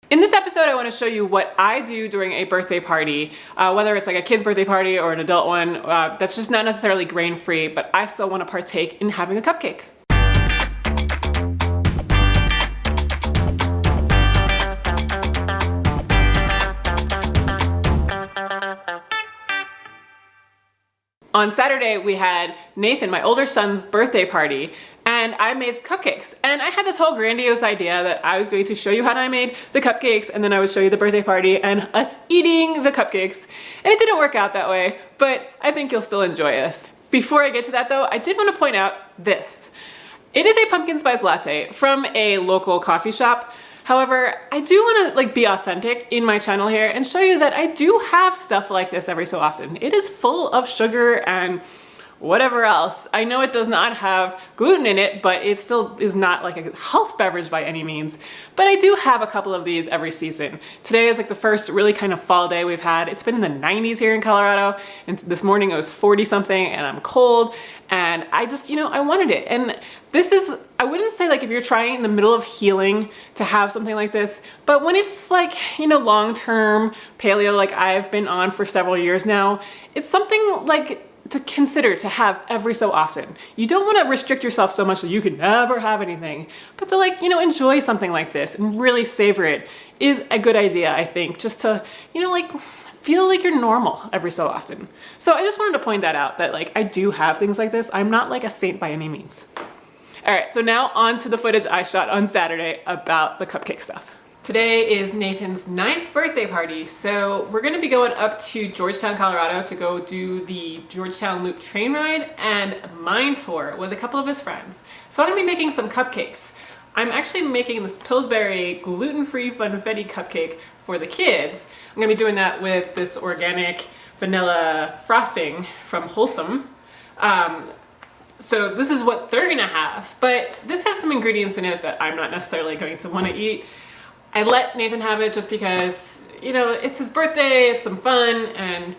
In this episode, I want to show you what I do during a birthday party, whether it's like a kid's birthday party or an adult one that's just not necessarily grain-free, but I still want to partake in having a cupcake. On Saturday, we had Nathan, my older son's birthday party, and I made cupcakes. And I had this whole grandiose idea that I was going to show you how I made the cupcakes, and then I would show you the birthday party and us eating the cupcakes. And it didn't work out that way, but I think you'll still enjoy this. Before I get to that though, I did want to point out this. It is a pumpkin spice latte from a local coffee shop. However, I do want to be authentic in my channel here and show you that I do have stuff like this every so often. It is full of sugar and whatever else. I know it does not have gluten in it, but it still is not like a health beverage by any means. But I do have a couple of these every season. Today is like the first really kind of fall day we've had. It's been in the 90s here in Colorado, and this morning it was 40 something and I'm cold, and I just, I wanted it. And this is, I wouldn't say like if you're trying in the middle of healing to have something like this, but when it's like, long-term paleo like I've been on for several years now, it's something like to consider to have every so often. You don't want to restrict yourself so much that you can never have anything, but to enjoy something like this and really savor it is a good idea, I think, just to, feel like you're normal every so often. So I just wanted to point that out, that I do have things like this. I'm not like a saint by any means. All right, so now on to the footage I shot on Saturday about the cupcake stuff. Today is Nathan's 9th birthday party, so we're gonna be going up to Georgetown, Colorado to go do the Georgetown Loop train ride and mine tour with a couple of his friends. So I'm gonna be making some cupcakes. I'm actually making this Pillsbury gluten-free funfetti cupcake for the kids. I'm gonna be doing that with this organic vanilla frosting from Wholesome. So this is what they're gonna have, but this has some ingredients in it that I'm not necessarily going to wanna eat. I let Nathan have it just because, it's his birthday, it's some fun, and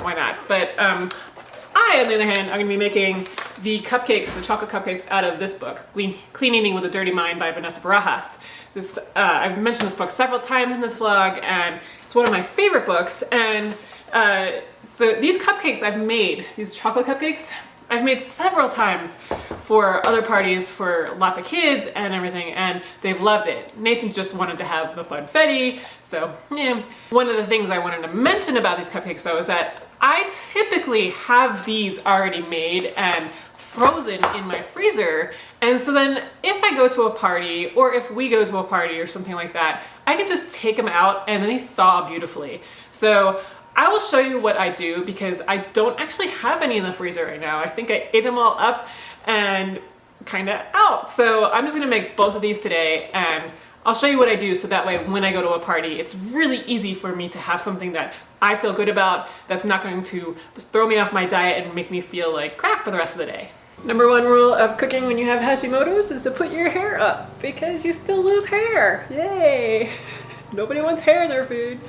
why not? But I, on the other hand, I'm going to be making the cupcakes, the chocolate cupcakes, out of this book, Clean Eating with a Dirty Mind by Vanessa Barajas. I've mentioned this book several times in this vlog, and it's one of my favorite books. And these cupcakes I've made, these chocolate cupcakes, I've made several times for other parties for lots of kids and everything, and they've loved it. Nathan just wanted to have the funfetti, so yeah. One of the things I wanted to mention about these cupcakes though is that I typically have these already made and frozen in my freezer, and so then if I go to a party or if we go to a party or something like that, I can just take them out and then they thaw beautifully. So I will show you what I do because I don't actually have any in the freezer right now. I think I ate them all up and kind of out. So I'm just gonna make both of these today, and I'll show you what I do so that way when I go to a party, it's really easy for me to have something that I feel good about, that's not going to just throw me off my diet and make me feel like crap for the rest of the day. Number one rule of cooking when you have Hashimoto's is to put your hair up because you still lose hair. Yay! Nobody wants hair in their food.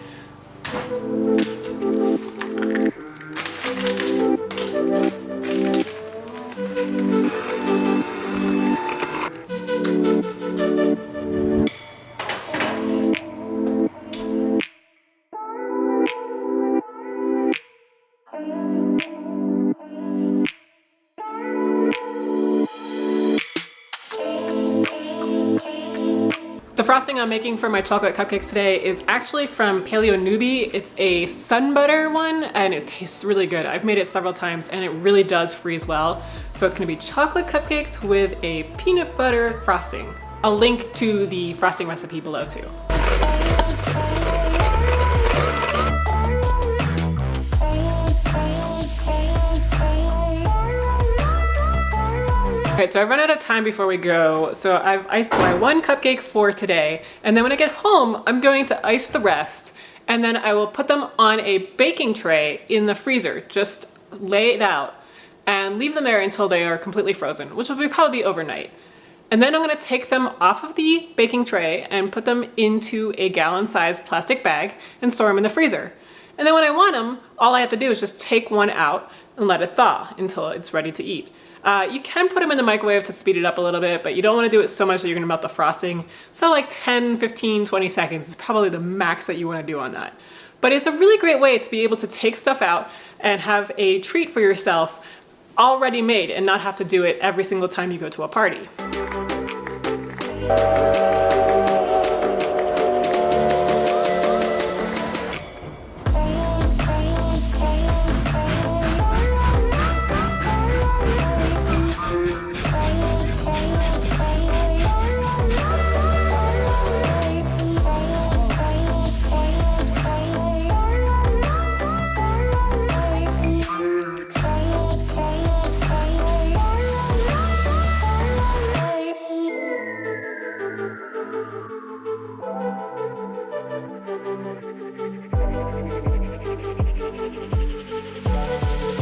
The frosting I'm making for my chocolate cupcakes today is actually from Paleo Newbie. It's a sun butter one and it tastes really good. I've made it several times and it really does freeze well. So it's gonna be chocolate cupcakes with a peanut butter frosting. I'll link to the frosting recipe below too. Alright, so I've run out of time before we go, so I've iced my one cupcake for today, and then when I get home, I'm going to ice the rest, and then I will put them on a baking tray in the freezer. Just lay it out and leave them there until they are completely frozen, which will probably be overnight. And then I'm going to take them off of the baking tray and put them into a gallon-sized plastic bag and store them in the freezer. And then when I want them, all I have to do is just take one out and let it thaw until it's ready to eat. You can put them in the microwave to speed it up a little bit, but you don't want to do it so much that you're gonna melt the frosting. So like 10, 15, 20 seconds is probably the max that you want to do on that. But it's a really great way to be able to take stuff out and have a treat for yourself already made and not have to do it every single time you go to a party.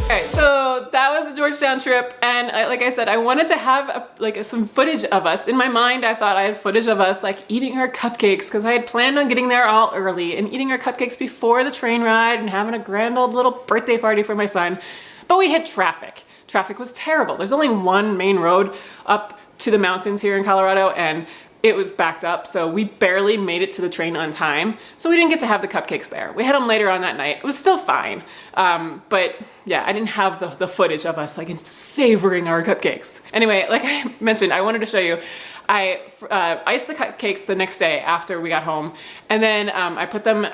Alright, so that was the Georgetown trip, and like I said, I wanted to have some footage of us. In my mind, I thought I had footage of us like eating our cupcakes, because I had planned on getting there all early and eating our cupcakes before the train ride and having a grand old little birthday party for my son. But we hit traffic. Traffic was terrible. There's only one main road up to the mountains here in Colorado, and it was backed up, so we barely made it to the train on time. So we didn't get to have the cupcakes there. We had them later on that night. It was still fine. But yeah, I didn't have the footage of us like savoring our cupcakes. Anyway, like I mentioned, I wanted to show you, I iced the cupcakes the next day after we got home, and then I put them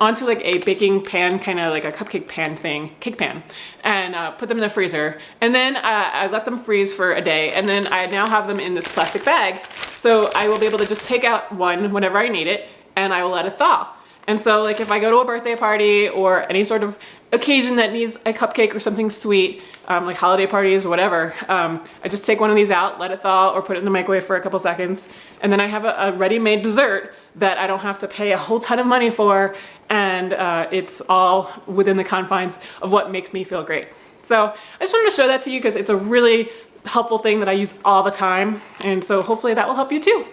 onto like a baking pan, kind of like a cupcake pan thing, cake pan, and put them in the freezer. And then I let them freeze for a day, and then I now have them in this plastic bag. So I will be able to just take out one whenever I need it, and I will let it thaw. And so like if I go to a birthday party or any sort of occasion that needs a cupcake or something sweet, like holiday parties or whatever, I just take one of these out, let it thaw, or put it in the microwave for a couple seconds, and then I have a ready-made dessert that I don't have to pay a whole ton of money for, and it's all within the confines of what makes me feel great. So I just wanted to show that to you because it's a really helpful thing that I use all the time, and so hopefully that will help you too.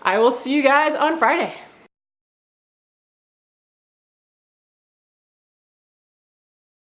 I will see you guys on Friday.